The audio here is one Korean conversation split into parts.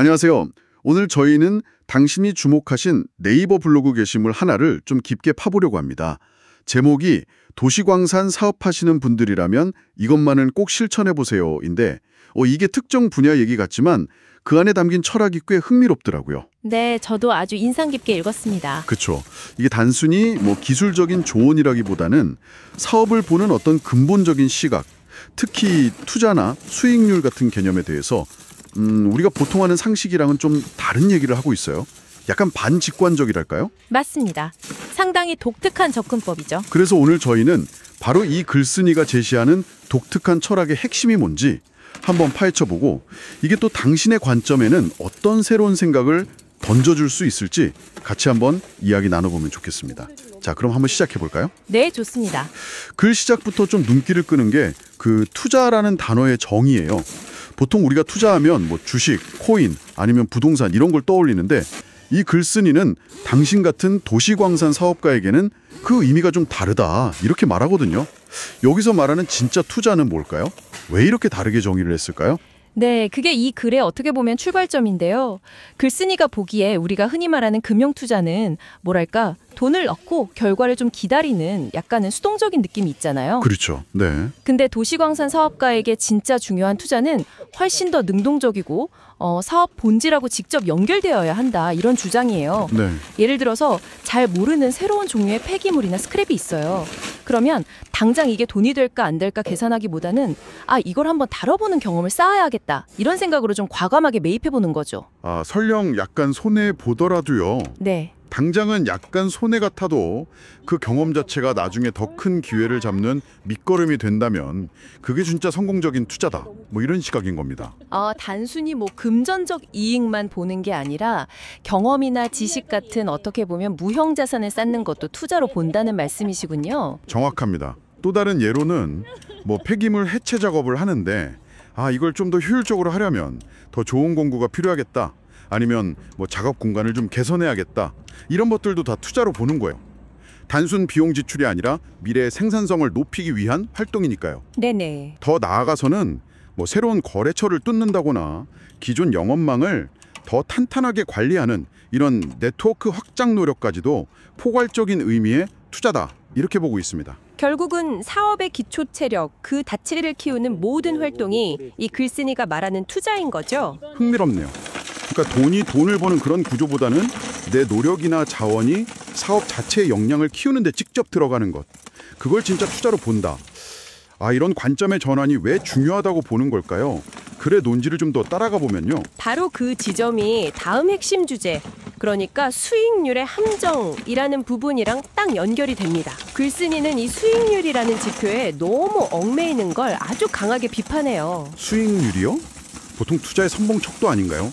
안녕하세요. 오늘 저희는 당신이 주목하신 네이버 블로그 게시물 하나를 좀 깊게 파보려고 합니다. 제목이 도시광산 사업하시는 분들이라면 이것만은 꼭 실천해보세요인데 이게 특정 분야 얘기 같지만 그 안에 담긴 철학이 꽤 흥미롭더라고요. 네, 저도 아주 인상 깊게 읽었습니다. 그렇죠. 이게 단순히 기술적인 조언이라기보다는 사업을 보는 어떤 근본적인 시각, 특히 투자나 수익률 같은 개념에 대해서 우리가 보통 하는 상식이랑은 좀 다른 얘기를 하고 있어요. 약간 반직관적이랄까요? 맞습니다. 상당히 독특한 접근법이죠. 그래서 오늘 저희는 바로 이 글쓴이가 제시하는 독특한 철학의 핵심이 뭔지 한번 파헤쳐보고 이게 또 당신의 관점에는 어떤 새로운 생각을 던져줄 수 있을지 같이 한번 이야기 나눠보면 좋겠습니다. 자, 그럼 한번 시작해볼까요? 네, 좋습니다. 글 시작부터 좀 눈길을 끄는 게 그 투자라는 단어의 정의예요. 보통 우리가 투자하면 주식, 코인, 아니면 부동산 이런 걸 떠올리는데 이 글쓴이는 당신 같은 도시광산 사업가에게는 그 의미가 좀 다르다 이렇게 말하거든요. 여기서 말하는 진짜 투자는 뭘까요? 왜 이렇게 다르게 정의를 했을까요? 네, 그게 이 글의 어떻게 보면 출발점인데요. 글쓴이가 보기에 우리가 흔히 말하는 금융투자는 뭐랄까 돈을 넣고 결과를 좀 기다리는 약간은 수동적인 느낌이 있잖아요. 그렇죠. 네. 근데 도시광산 사업가에게 진짜 중요한 투자는 훨씬 더 능동적이고 사업 본질하고 직접 연결되어야 한다 이런 주장이에요. 네. 예를 들어서 잘 모르는 새로운 종류의 폐기물이나 스크랩이 있어요. 그러면 당장 이게 돈이 될까 안 될까 계산하기보다는 이걸 한번 다뤄보는 경험을 쌓아야겠다 이런 생각으로 좀 과감하게 매입해보는 거죠. 설령 약간 손해보더라도요. 네. 당장은 약간 손해 같아도 그 경험 자체가 나중에 더 큰 기회를 잡는 밑거름이 된다면 그게 진짜 성공적인 투자다. 이런 시각인 겁니다. 단순히 금전적 이익만 보는 게 아니라 경험이나 지식 같은 어떻게 보면 무형 자산을 쌓는 것도 투자로 본다는 말씀이시군요. 정확합니다. 또 다른 예로는 폐기물 해체 작업을 하는데 이걸 좀 더 효율적으로 하려면 더 좋은 공구가 필요하겠다. 아니면 작업 공간을 좀 개선해야겠다. 이런 것들도 다 투자로 보는 거예요. 단순 비용 지출이 아니라 미래의 생산성을 높이기 위한 활동이니까요. 네네. 더 나아가서는 새로운 거래처를 뚫는다거나 기존 영업망을 더 탄탄하게 관리하는 이런 네트워크 확장 노력까지도 포괄적인 의미의 투자다. 이렇게 보고 있습니다. 결국은 사업의 기초 체력, 그 가치를 키우는 모든 활동이 이 글쓴이가 말하는 투자인 거죠? 흥미롭네요. 그러니까 돈을 버는 그런 구조보다는 내 노력이나 자원이 사업 자체의 역량을 키우는 데 직접 들어가는 것. 그걸 진짜 투자로 본다. 이런 관점의 전환이 왜 중요하다고 보는 걸까요? 글의 논지를 좀 더 따라가 보면요. 바로 그 지점이 다음 핵심 주제, 그러니까 수익률의 함정이라는 부분이랑 딱 연결이 됩니다. 글쓴이는 이 수익률이라는 지표에 너무 얽매이는 걸 아주 강하게 비판해요. 수익률이요? 보통 투자의 선봉척도 아닌가요?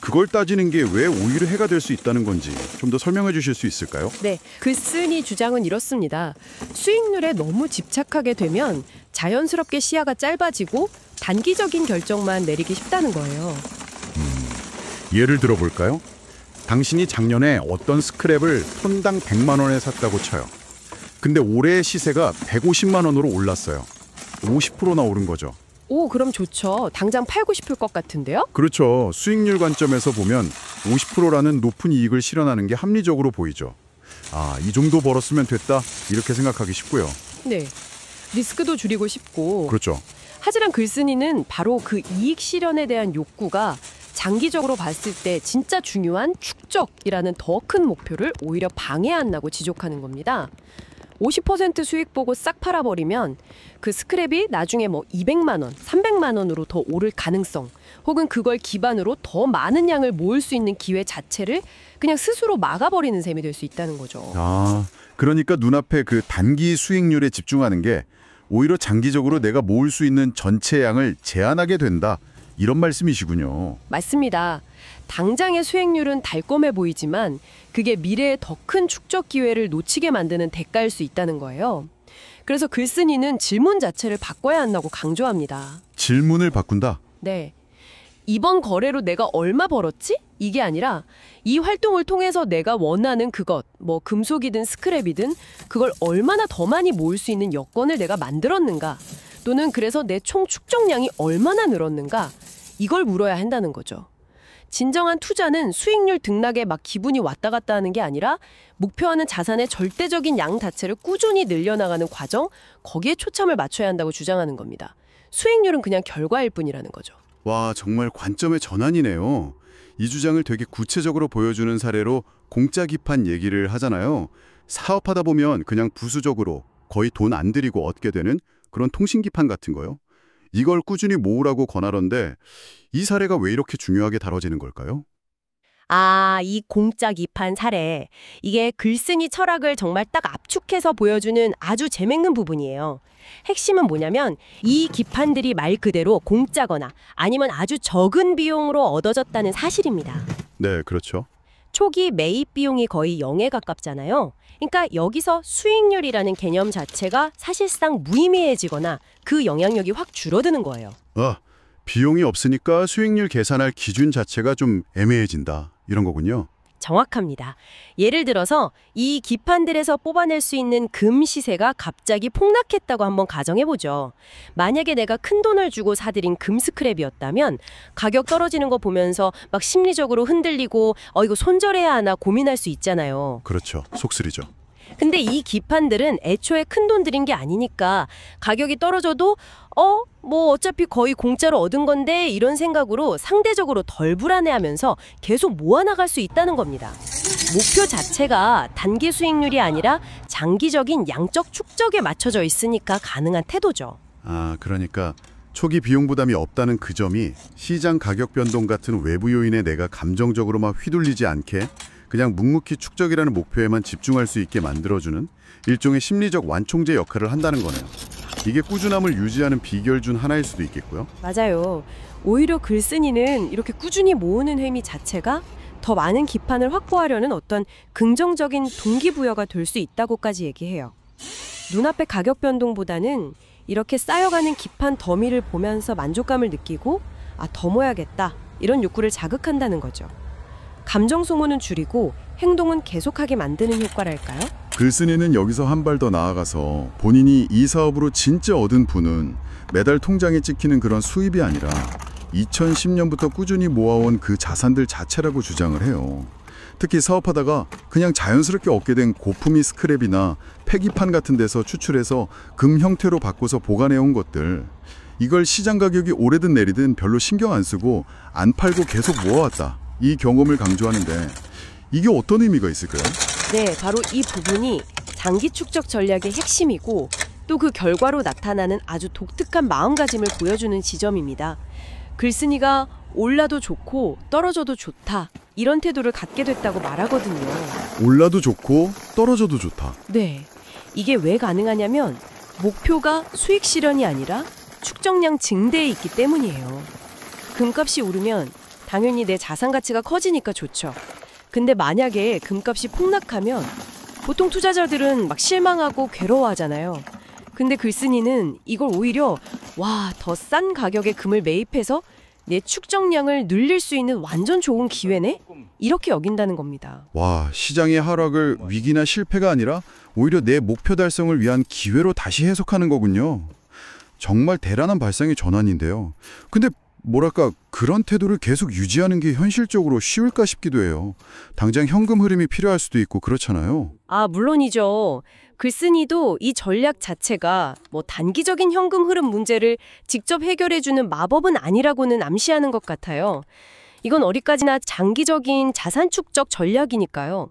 그걸 따지는 게 왜 오히려 해가 될 수 있다는 건지 좀 더 설명해 주실 수 있을까요? 네, 글쓴이 주장은 이렇습니다. 수익률에 너무 집착하게 되면 자연스럽게 시야가 짧아지고 단기적인 결정만 내리기 쉽다는 거예요. 예를 들어볼까요? 당신이 작년에 어떤 스크랩을 톤당 100만 원에 샀다고 쳐요. 근데 올해의 시세가 150만 원으로 올랐어요. 50%나 오른 거죠. 오, 그럼 좋죠. 당장 팔고 싶을 것 같은데요? 그렇죠. 수익률 관점에서 보면 50%라는 높은 이익을 실현하는 게 합리적으로 보이죠. 이 정도 벌었으면 됐다 이렇게 생각하기 쉽고요. 네, 리스크도 줄이고 싶고. 그렇죠. 하지만 글쓴이는 바로 그 이익 실현에 대한 욕구가 장기적으로 봤을 때 진짜 중요한 축적이라는 더 큰 목표를 오히려 방해한다고 지적하는 겁니다. 50% 수익 보고 싹 팔아버리면 그 스크랩이 나중에 200만 원, 300만 원으로 더 오를 가능성, 혹은 그걸 기반으로 더 많은 양을 모을 수 있는 기회 자체를 그냥 스스로 막아버리는 셈이 될 수 있다는 거죠. 그러니까 눈앞에 그 단기 수익률에 집중하는 게 오히려 장기적으로 내가 모을 수 있는 전체 양을 제한하게 된다. 이런 말씀이시군요. 맞습니다. 당장의 수익률은 달콤해 보이지만 그게 미래의 더 큰 축적 기회를 놓치게 만드는 대가일 수 있다는 거예요. 그래서 글쓴이는 질문 자체를 바꿔야 한다고 강조합니다. 질문을 바꾼다? 네. 이번 거래로 내가 얼마 벌었지? 이게 아니라 이 활동을 통해서 내가 원하는 그것, 금속이든 스크랩이든 그걸 얼마나 더 많이 모을 수 있는 여건을 내가 만들었는가, 또는 그래서 내 총 축적량이 얼마나 늘었는가, 이걸 물어야 한다는 거죠. 진정한 투자는 수익률 등락에 막 기분이 왔다 갔다 하는 게 아니라 목표하는 자산의 절대적인 양 자체를 꾸준히 늘려나가는 과정, 거기에 초점을 맞춰야 한다고 주장하는 겁니다. 수익률은 그냥 결과일 뿐이라는 거죠. 와, 정말 관점의 전환이네요. 이 주장을 되게 구체적으로 보여주는 사례로 공짜 기판 얘기를 하잖아요. 사업하다 보면 그냥 부수적으로 거의 돈 안 들이고 얻게 되는 그런 통신 기판 같은 거요. 이걸 꾸준히 모으라고 권하던데 이 사례가 왜 이렇게 중요하게 다뤄지는 걸까요? 아, 이 공짜 기판 사례. 이게 글쓴이 철학을 정말 딱 압축해서 보여주는 아주 재밌는 부분이에요. 핵심은 뭐냐면 이 기판들이 말 그대로 공짜거나 아니면 아주 적은 비용으로 얻어졌다는 사실입니다. 네, 그렇죠. 초기 매입 비용이 거의 0에 가깝잖아요. 그러니까 여기서 수익률이라는 개념 자체가 사실상 무의미해지거나 그 영향력이 확 줄어드는 거예요. 비용이 없으니까 수익률 계산할 기준 자체가 좀 애매해진다. 이런 거군요. 정확합니다. 예를 들어서 이 기판들에서 뽑아낼 수 있는 금 시세가 갑자기 폭락했다고 한번 가정해보죠. 만약에 내가 큰 돈을 주고 사들인 금 스크랩이었다면 가격 떨어지는 거 보면서 막 심리적으로 흔들리고 이거 손절해야 하나 고민할 수 있잖아요. 그렇죠. 속쓰리죠. 근데 이 기판들은 애초에 큰 돈 들인 게 아니니까 가격이 떨어져도 뭐 어차피 거의 공짜로 얻은 건데 이런 생각으로 상대적으로 덜 불안해하면서 계속 모아나갈 수 있다는 겁니다. 목표 자체가 단기 수익률이 아니라 장기적인 양적 축적에 맞춰져 있으니까 가능한 태도죠. 그러니까 초기 비용 부담이 없다는 그 점이 시장 가격 변동 같은 외부 요인에 내가 감정적으로 막 휘둘리지 않게 그냥 묵묵히 축적이라는 목표에만 집중할 수 있게 만들어주는 일종의 심리적 완충제 역할을 한다는 거네요. 이게 꾸준함을 유지하는 비결 중 하나일 수도 있겠고요. 맞아요. 오히려 글쓴이는 이렇게 꾸준히 모으는 행위 자체가 더 많은 기판을 확보하려는 어떤 긍정적인 동기부여가 될 수 있다고까지 얘기해요. 눈앞의 가격 변동보다는 이렇게 쌓여가는 기판 더미를 보면서 만족감을 느끼고 더 모아야겠다 이런 욕구를 자극한다는 거죠. 감정 소모는 줄이고 행동은 계속하게 만드는 효과랄까요? 글쓴이는 여기서 한 발 더 나아가서 본인이 이 사업으로 진짜 얻은 부는 매달 통장에 찍히는 그런 수입이 아니라 2010년부터 꾸준히 모아온 그 자산들 자체라고 주장을 해요. 특히 사업하다가 그냥 자연스럽게 얻게 된 고품위 스크랩이나 폐기판 같은 데서 추출해서 금 형태로 바꿔서 보관해온 것들, 이걸 시장 가격이 오르든 내리든 별로 신경 안 쓰고 안 팔고 계속 모아왔다. 이 경험을 강조하는데 이게 어떤 의미가 있을까요? 네, 바로 이 부분이 장기 축적 전략의 핵심이고 또 그 결과로 나타나는 아주 독특한 마음가짐을 보여주는 지점입니다. 글쓴이가 올라도 좋고 떨어져도 좋다 이런 태도를 갖게 됐다고 말하거든요. 올라도 좋고 떨어져도 좋다. 네, 이게 왜 가능하냐면 목표가 수익 실현이 아니라 축적량 증대에 있기 때문이에요. 금값이 오르면 당연히 내 자산 가치가 커지니까 좋죠. 근데 만약에 금값이 폭락하면 보통 투자자들은 막 실망하고 괴로워하잖아요. 근데 글쓴이는 이걸 오히려 더 싼 가격에 금을 매입해서 내 축적량을 늘릴 수 있는 완전 좋은 기회네? 이렇게 여긴다는 겁니다. 시장의 하락을 위기나 실패가 아니라 오히려 내 목표 달성을 위한 기회로 다시 해석하는 거군요. 정말 대단한 발상의 전환인데요. 근데 뭐랄까 그런 태도를 계속 유지하는 게 현실적으로 쉬울까 싶기도 해요. 당장 현금 흐름이 필요할 수도 있고 그렇잖아요. 물론이죠. 글쓴이도 이 전략 자체가 단기적인 현금 흐름 문제를 직접 해결해주는 마법은 아니라고는 암시하는 것 같아요. 이건 어디까지나 장기적인 자산 축적 전략이니까요.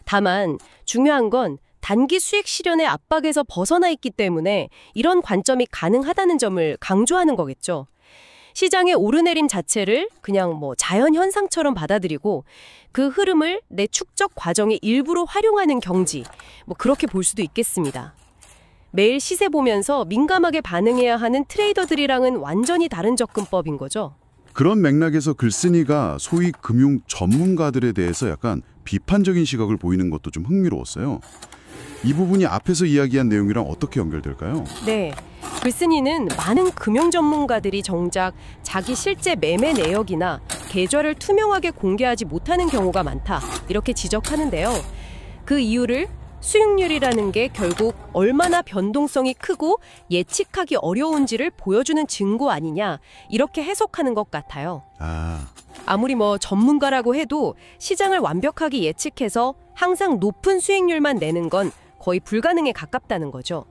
다만 중요한 건 단기 수익 실현의 압박에서 벗어나 있기 때문에 이런 관점이 가능하다는 점을 강조하는 거겠죠. 시장의 오르내림 자체를 그냥 자연 현상처럼 받아들이고 그 흐름을 내 축적 과정의 일부로 활용하는 경지, 그렇게 볼 수도 있겠습니다. 매일 시세 보면서 민감하게 반응해야 하는 트레이더들이랑은 완전히 다른 접근법인 거죠. 그런 맥락에서 글쓴이가 소위 금융 전문가들에 대해서 약간 비판적인 시각을 보이는 것도 좀 흥미로웠어요. 이 부분이 앞에서 이야기한 내용이랑 어떻게 연결될까요? 네, 글쓴이는 많은 금융 전문가들이 정작 자기 실제 매매 내역이나 계좌를 투명하게 공개하지 못하는 경우가 많다 이렇게 지적하는데요. 그 이유를 수익률이라는 게 결국 얼마나 변동성이 크고 예측하기 어려운지를 보여주는 증거 아니냐 이렇게 해석하는 것 같아요. 아무리 전문가라고 해도 시장을 완벽하게 예측해서 항상 높은 수익률만 내는 건 거의 불가능에 가깝다는 거죠.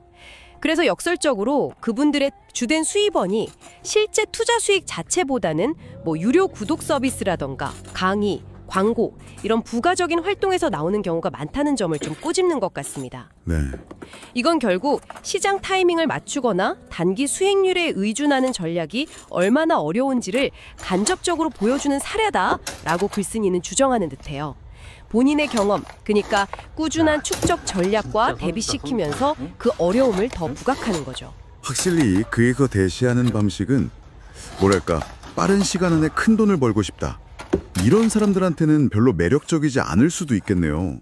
그래서 역설적으로 그분들의 주된 수입원이 실제 투자 수익 자체보다는 유료 구독 서비스라던가 강의, 광고 이런 부가적인 활동에서 나오는 경우가 많다는 점을 좀 꼬집는 것 같습니다. 네. 이건 결국 시장 타이밍을 맞추거나 단기 수익률에 의존하는 전략이 얼마나 어려운지를 간접적으로 보여주는 사례다라고 글쓴이는 주장하는 듯해요. 본인의 경험, 그러니까 꾸준한 축적 전략과 대비시키면서 그 어려움을 더 부각하는 거죠. 확실히 그에서 대시하는 방식은 뭐랄까 빠른 시간 안에 큰 돈을 벌고 싶다. 이런 사람들한테는 별로 매력적이지 않을 수도 있겠네요.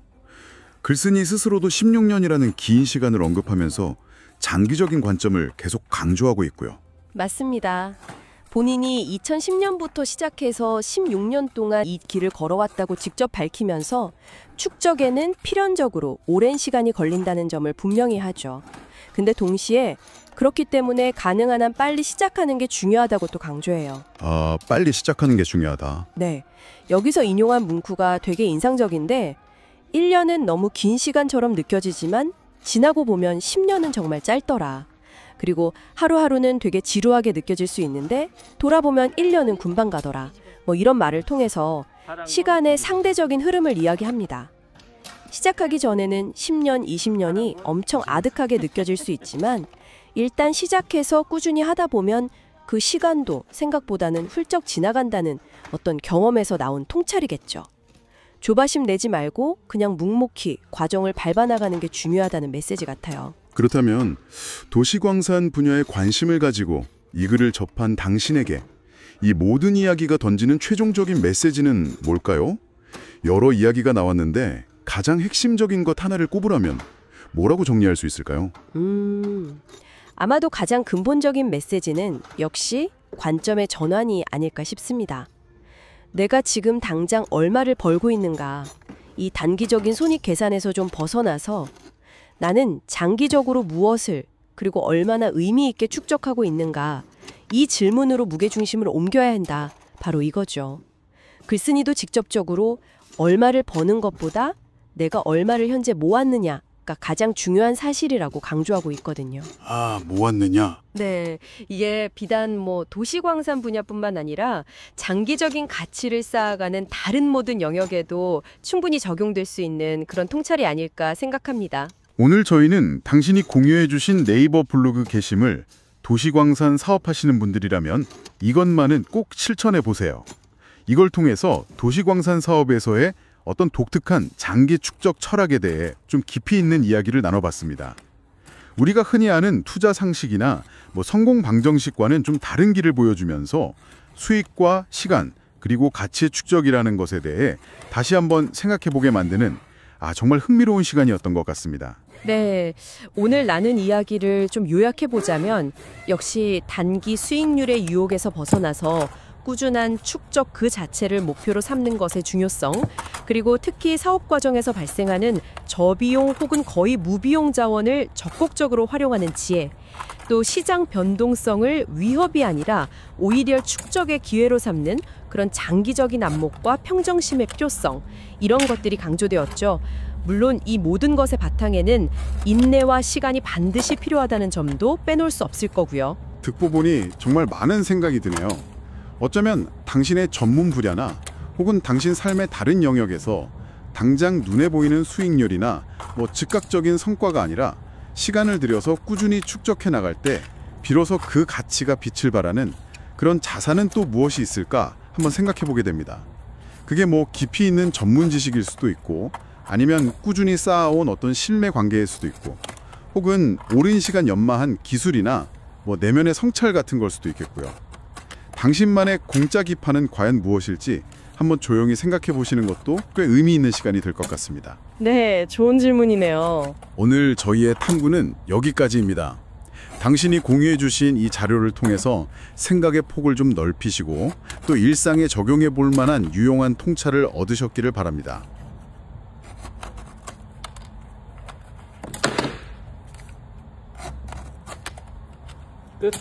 글쓴이 스스로도 16년이라는 긴 시간을 언급하면서 장기적인 관점을 계속 강조하고 있고요. 맞습니다. 본인이 2010년부터 시작해서 16년 동안 이 길을 걸어왔다고 직접 밝히면서 축적에는 필연적으로 오랜 시간이 걸린다는 점을 분명히 하죠. 근데 동시에 그렇기 때문에 가능한 한 빨리 시작하는 게 중요하다고 또 강조해요. 아, 빨리 시작하는 게 중요하다. 네. 여기서 인용한 문구가 되게 인상적인데 1년은 너무 긴 시간처럼 느껴지지만 지나고 보면 10년은 정말 짧더라. 그리고 하루하루는 되게 지루하게 느껴질 수 있는데 돌아보면 1년은 금방 가더라. 이런 말을 통해서 시간의 상대적인 흐름을 이야기합니다. 시작하기 전에는 10년, 20년이 엄청 아득하게 느껴질 수 있지만 일단 시작해서 꾸준히 하다 보면 그 시간도 생각보다는 훌쩍 지나간다는 어떤 경험에서 나온 통찰이겠죠. 조바심 내지 말고 그냥 묵묵히 과정을 밟아나가는 게 중요하다는 메시지 같아요. 그렇다면 도시광산 분야에 관심을 가지고 이 글을 접한 당신에게 이 모든 이야기가 던지는 최종적인 메시지는 뭘까요? 여러 이야기가 나왔는데 가장 핵심적인 것 하나를 꼽으라면 뭐라고 정리할 수 있을까요? 아마도 가장 근본적인 메시지는 역시 관점의 전환이 아닐까 싶습니다. 내가 지금 당장 얼마를 벌고 있는가, 이 단기적인 손익 계산에서 좀 벗어나서 나는 장기적으로 무엇을 그리고 얼마나 의미 있게 축적하고 있는가, 이 질문으로 무게중심을 옮겨야 한다. 바로 이거죠. 글쓴이도 직접적으로 얼마를 버는 것보다 내가 얼마를 현재 모았느냐 가 가장 중요한 사실이라고 강조하고 있거든요. 아, 모았느냐? 네, 이게 비단 도시광산 분야뿐만 아니라 장기적인 가치를 쌓아가는 다른 모든 영역에도 충분히 적용될 수 있는 그런 통찰이 아닐까 생각합니다. 오늘 저희는 당신이 공유해 주신 네이버 블로그 게시물 도시광산 사업하시는 분들이라면 이것만은 꼭 실천해 보세요. 이걸 통해서 도시광산 사업에서의 어떤 독특한 장기 축적 철학에 대해 좀 깊이 있는 이야기를 나눠봤습니다. 우리가 흔히 아는 투자 상식이나 성공 방정식과는 좀 다른 길을 보여주면서 수익과 시간 그리고 가치의 축적이라는 것에 대해 다시 한번 생각해보게 만드는 정말 흥미로운 시간이었던 것 같습니다. 네, 오늘 나눈 이야기를 좀 요약해보자면 역시 단기 수익률의 유혹에서 벗어나서 꾸준한 축적 그 자체를 목표로 삼는 것의 중요성, 그리고 특히 사업 과정에서 발생하는 저비용 혹은 거의 무비용 자원을 적극적으로 활용하는 지혜, 또 시장 변동성을 위협이 아니라 오히려 축적의 기회로 삼는 그런 장기적인 안목과 평정심의 필요성, 이런 것들이 강조되었죠. 물론 이 모든 것의 바탕에는 인내와 시간이 반드시 필요하다는 점도 빼놓을 수 없을 거고요. 듣고 보니 정말 많은 생각이 드네요. 어쩌면 당신의 전문 분야나 혹은 당신 삶의 다른 영역에서 당장 눈에 보이는 수익률이나 즉각적인 성과가 아니라 시간을 들여서 꾸준히 축적해 나갈 때 비로소 그 가치가 빛을 발하는 그런 자산은 또 무엇이 있을까 한번 생각해 보게 됩니다. 그게 깊이 있는 전문 지식일 수도 있고 아니면 꾸준히 쌓아온 어떤 신뢰 관계일 수도 있고 혹은 오랜 시간 연마한 기술이나 내면의 성찰 같은 걸 수도 있겠고요. 당신만의 공짜 기판은 과연 무엇일지 한번 조용히 생각해 보시는 것도 꽤 의미 있는 시간이 될 것 같습니다. 네, 좋은 질문이네요. 오늘 저희의 탐구는 여기까지입니다. 당신이 공유해 주신 이 자료를 통해서 생각의 폭을 좀 넓히시고 또 일상에 적용해 볼 만한 유용한 통찰을 얻으셨기를 바랍니다. 끝.